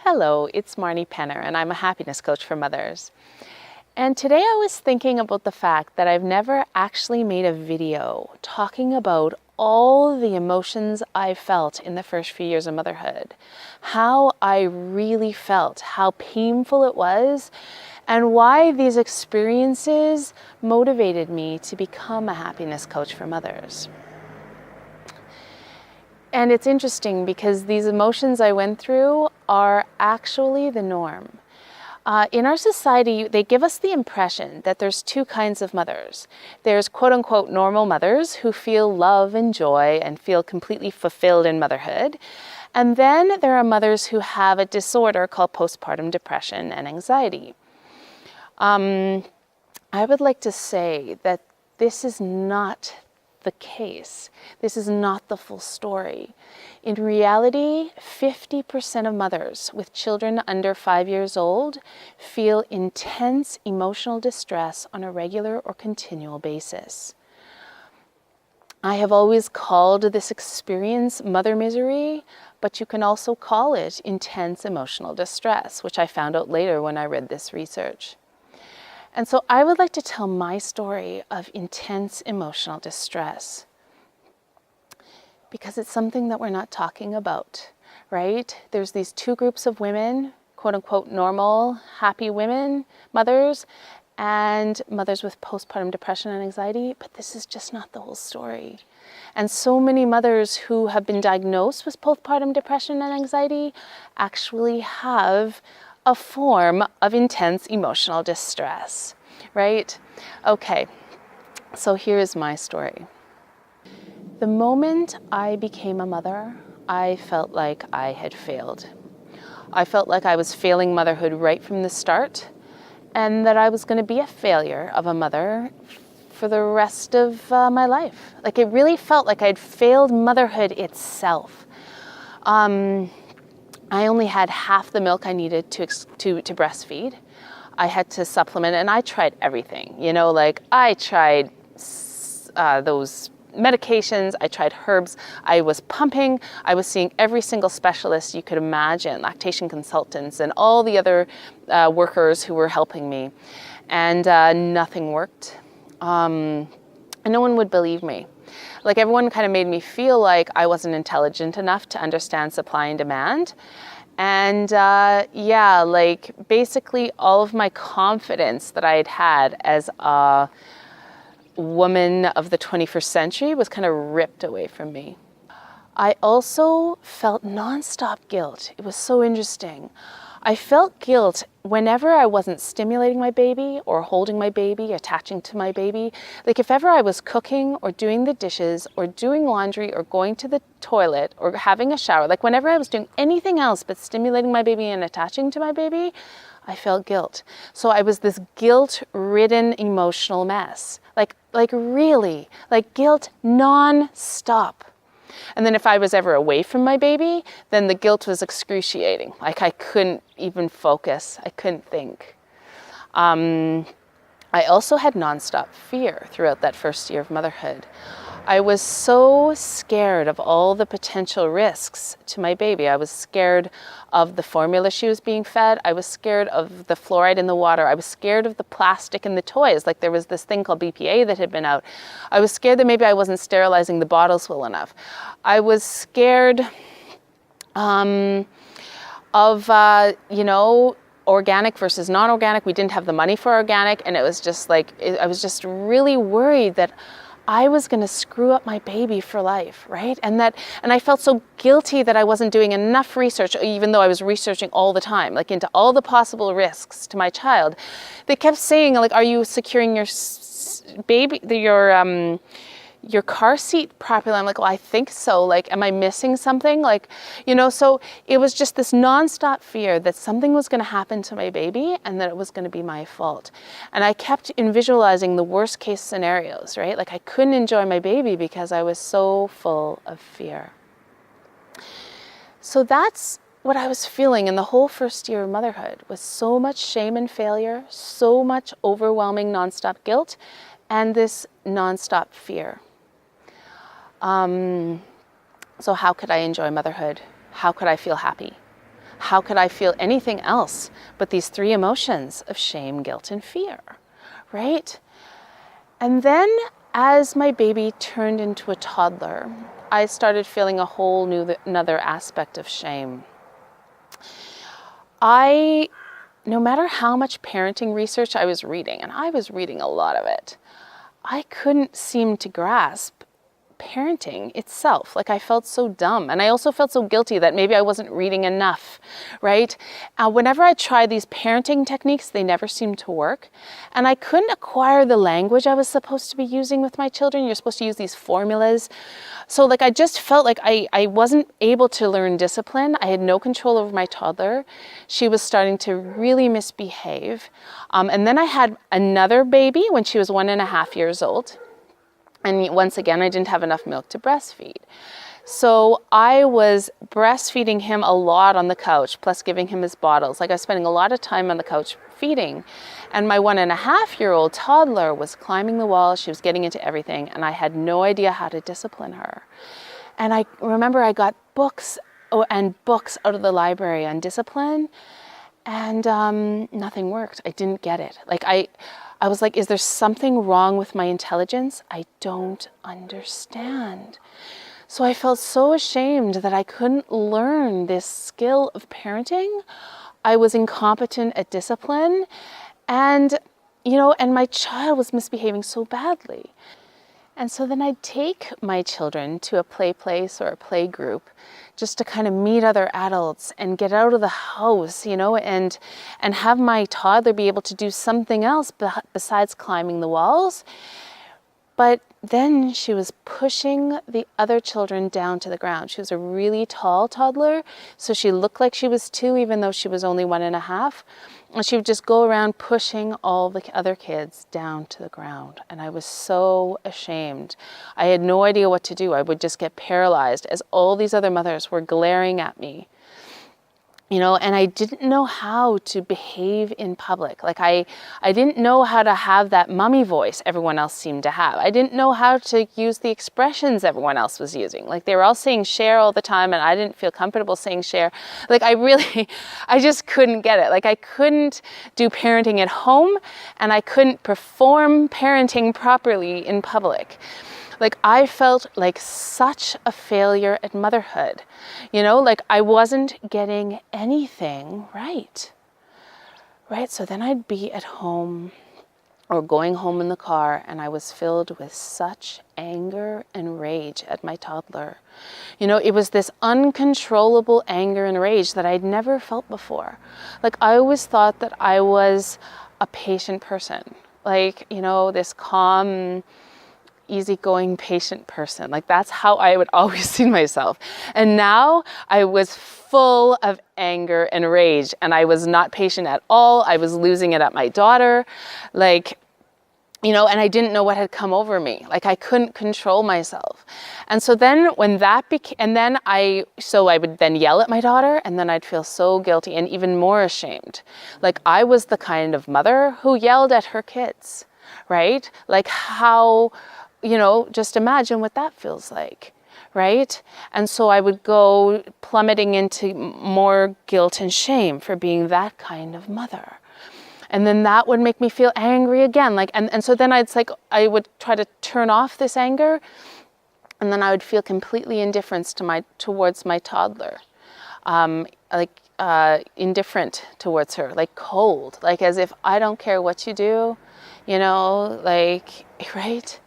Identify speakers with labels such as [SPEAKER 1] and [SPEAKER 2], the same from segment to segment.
[SPEAKER 1] Hello, it's Marni and I'm a happiness coach for mothers. And today I was thinking about the fact that I've never actually made a video talking about all the emotions I felt in the first few years of motherhood, how I really felt, how painful it was, and why these experiences motivated me to become a happiness coach for mothers. And it's interesting because these emotions I went through are actually the norm. In our society, they give us the impression that there's two kinds of mothers. There's quote unquote normal mothers who feel love and joy and feel completely fulfilled in motherhood. And then there are mothers who have a disorder called postpartum depression and anxiety. I would like to say that this is not the case. This is not the full story. In reality, 50% of mothers with children under 5 years old feel intense emotional distress on a regular or continual basis. I have always called this experience mother misery, but you can also call it intense emotional distress, which I found out later when I read this research. And so I would like to tell my story of intense emotional distress because it's something that we're not talking about, right? There's these two groups of women, quote unquote normal, happy women, mothers, and mothers with postpartum depression and anxiety, but this is just not the whole story. And so many mothers who have been diagnosed with postpartum depression and anxiety actually have a form of intense emotional distress, right? Okay, so here's my story. The moment I became a mother, I felt like I had failed. I felt like I was failing motherhood right from the start, and that I was going to be a failure of a mother for the rest of my life. Like it really felt like I'd failed motherhood itself. I only had half the milk I needed to breastfeed. I had to supplement, and I tried everything. You know, like I tried those medications, I tried herbs, I was pumping, I was seeing every single specialist you could imagine, lactation consultants and all the other workers who were helping me. And nothing worked. And no one would believe me. Like everyone kind of made me feel like I wasn't intelligent enough to understand supply and demand. And yeah, like basically all of my confidence that I had had as a woman of the 21st century was kind of ripped away from me. I also felt nonstop guilt. It was so interesting. I felt guilt whenever I wasn't stimulating my baby or holding my baby, attaching to my baby. Like if ever I was cooking or doing the dishes or doing laundry or going to the toilet or having a shower, like whenever I was doing anything else but stimulating my baby and attaching to my baby, I felt guilt. So I was this guilt-ridden emotional mess. Like really, like guilt non-stop. And then if I was ever away from my baby, then the guilt was excruciating. Like I couldn't even focus. I couldn't think. I also had nonstop fear throughout that first year of motherhood. I was so scared of all the potential risks to my baby. I was scared of the formula she was being fed. I was scared of the fluoride in the water. I was scared of the plastic in the toys. Like there was this thing called BPA that had been out. I was scared that maybe I wasn't sterilizing the bottles well enough. I was scared you know, organic versus non-organic. We didn't have the money for organic, and it was just like, I was just really worried that I was going to screw up my baby for life, right? And I felt so guilty that I wasn't doing enough research, even though I was researching all the time, like into all the possible risks to my child. They kept saying, like, are you securing your baby, your car seat properly? I'm like, well, I think so. Like, am I missing something? Like, you know, so it was just this nonstop fear that something was going to happen to my baby and that it was going to be my fault. And I kept visualizing the worst case scenarios, right? Like I couldn't enjoy my baby because I was so full of fear. So that's what I was feeling in the whole first year of motherhood, was so much shame and failure, so much overwhelming nonstop guilt, and this nonstop fear. So how could I enjoy motherhood? How could I feel happy? how could I feel anything else but these three emotions of shame, guilt, and fear, right? And then as my baby turned into a toddler, I started feeling a whole another aspect of shame. No matter how much parenting research I was reading, and I was reading a lot of it, I couldn't seem to grasp parenting itself. Like, I felt so dumb, and I also felt so guilty that maybe I wasn't reading enough, right? Whenever I tried these parenting techniques, they never seemed to work, and I couldn't acquire the language I was supposed to be using with my children. You're supposed to use these formulas. So like, I just felt like I wasn't able to learn discipline. I had no control over my toddler. She was starting to really misbehave. And then I had another baby when she was 1.5 years old. And once again, I didn't have enough milk to breastfeed. So I was breastfeeding him a lot on the couch, plus giving him his bottles. Like, I was spending a lot of time on the couch feeding. And my 1.5-year-old toddler was climbing the wall. She was getting into everything. And I had no idea how to discipline her. And I remember I got books and books out of the library on discipline. And nothing worked. I didn't get it. Like, I was like, is there something wrong with my intelligence? I don't understand. So I felt so ashamed that I couldn't learn this skill of parenting. I was incompetent at discipline, and my child was misbehaving so badly. And so then I'd take my children to a play place or a play group just to kind of meet other adults and get out of the house, and have my toddler be able to do something else besides climbing the walls. But then she was pushing the other children down to the ground. She was a really tall toddler, so she looked like she was 2, even though she was only 1.5. And she would just go around pushing all the other kids down to the ground. And I was so ashamed. I had no idea what to do. I would just get paralyzed as all these other mothers were glaring at me. And I didn't know how to behave in public. Like, I didn't know how to have that mommy voice everyone else seemed to have. I didn't know how to use the expressions everyone else was using. Like, they were all saying share all the time, and I didn't feel comfortable saying share. Like, I just couldn't get it. Like, I couldn't do parenting at home, and I couldn't perform parenting properly in public. Like, I felt like such a failure at motherhood. Like, I wasn't getting anything right. Right? So then I'd be at home or going home in the car, and I was filled with such anger and rage at my toddler. It was this uncontrollable anger and rage that I'd never felt before. Like, I always thought that I was a patient person. Like, this calm, easygoing, patient person. Like, that's how I would always see myself. And now I was full of anger and rage, and I was not patient at all. I was losing it at my daughter. Like, and I didn't know what had come over me. Like, I couldn't control myself. And so then when that became, I would then yell at my daughter, and then I'd feel so guilty and even more ashamed. Like, I was the kind of mother who yelled at her kids, right? Like, how, just imagine what that feels like, right? And so I would go plummeting into more guilt and shame for being that kind of mother. And then that would make me feel angry again. Like, and so then I would try to turn off this anger, and then I would feel completely indifference towards my toddler. Indifferent towards her, like cold, like as if I don't care what you do, right?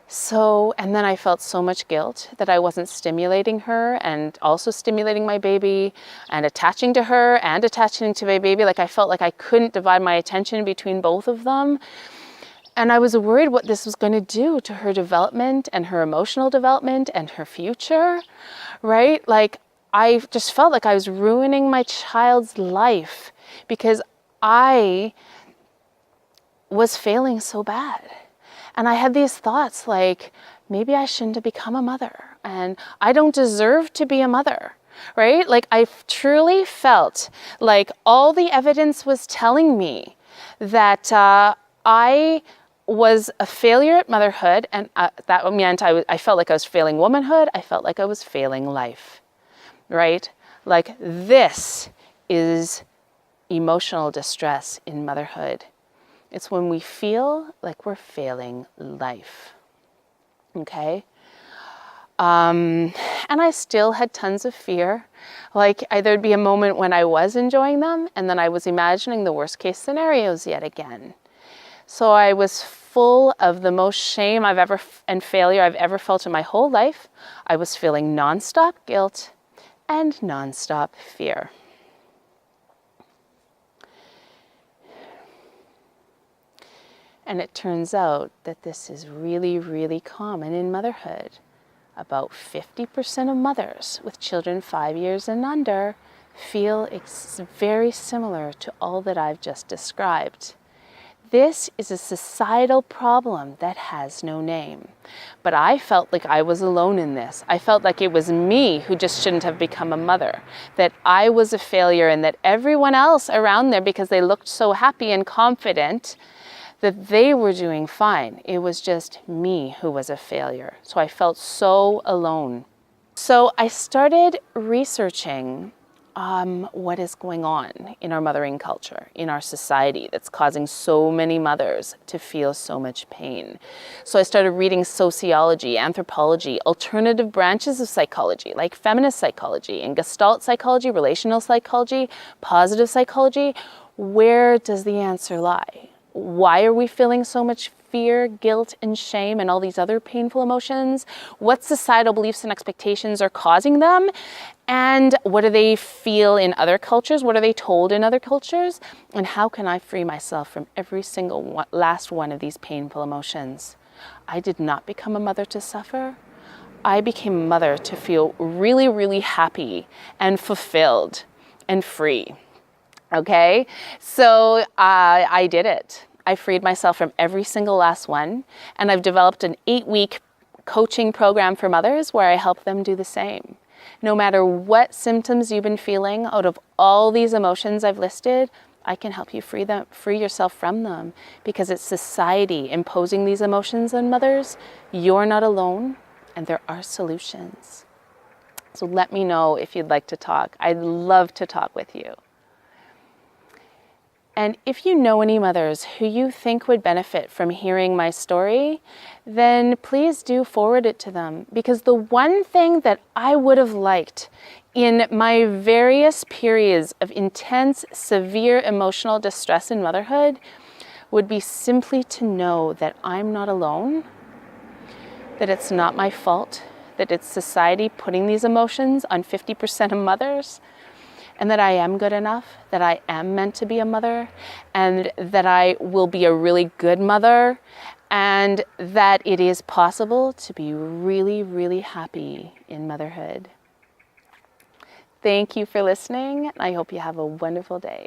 [SPEAKER 1] So, and then I felt so much guilt that I wasn't stimulating her and also stimulating my baby and attaching to her and attaching to my baby. Like, I felt like I couldn't divide my attention between both of them. And I was worried what this was going to do to her development and her emotional development and her future, right? Like, I just felt like I was ruining my child's life because I was failing so bad. And I had these thoughts like, maybe I shouldn't have become a mother, and I don't deserve to be a mother, right? Like, I truly felt like all the evidence was telling me that I was a failure at motherhood, and that meant I felt like I was failing womanhood. I felt like I was failing life, right? Like, this is emotional distress in motherhood. It's when we feel like we're failing life. Okay? And I still had tons of fear. Like, there'd be a moment when I was enjoying them, and then I was imagining the worst case scenarios yet again. So I was full of the most shame and failure I've ever felt in my whole life. I was feeling nonstop guilt and nonstop fear. And it turns out that this is really, really common in motherhood. About 50% of mothers with children 5 years and under feel very similar to all that I've just described. This is a societal problem that has no name. But I felt like I was alone in this. I felt like it was me who just shouldn't have become a mother, that I was a failure, and that everyone else around there, because they looked so happy and confident, that they were doing fine. It was just me who was a failure. So I felt so alone. So I started researching what is going on in our mothering culture, in our society, that's causing so many mothers to feel so much pain. So I started reading sociology, anthropology, alternative branches of psychology, like feminist psychology and Gestalt psychology, relational psychology, positive psychology. Where does the answer lie? Why are we feeling so much fear, guilt, and shame, and all these other painful emotions? What societal beliefs and expectations are causing them? And what do they feel in other cultures? What are they told in other cultures? And how can I free myself from every single last one of these painful emotions? I did not become a mother to suffer. I became a mother to feel really, really happy and fulfilled and free. Okay, so I did it. I freed myself from every single last one, and I've developed an 8-week coaching program for mothers where I help them do the same. No matter what symptoms you've been feeling out of all these emotions I've listed, I can help you free yourself from them, because it's society imposing these emotions on mothers. You're not alone, and there are solutions. So let me know if you'd like to talk. I'd love to talk with you. And if you know any mothers who you think would benefit from hearing my story, then please do forward it to them. Because the one thing that I would have liked in my various periods of intense, severe emotional distress in motherhood would be simply to know that I'm not alone, that it's not my fault, that it's society putting these emotions on 50% of mothers, and that I am good enough, that I am meant to be a mother, and that I will be a really good mother, and that it is possible to be really, really happy in motherhood. Thank you for listening, and I hope you have a wonderful day.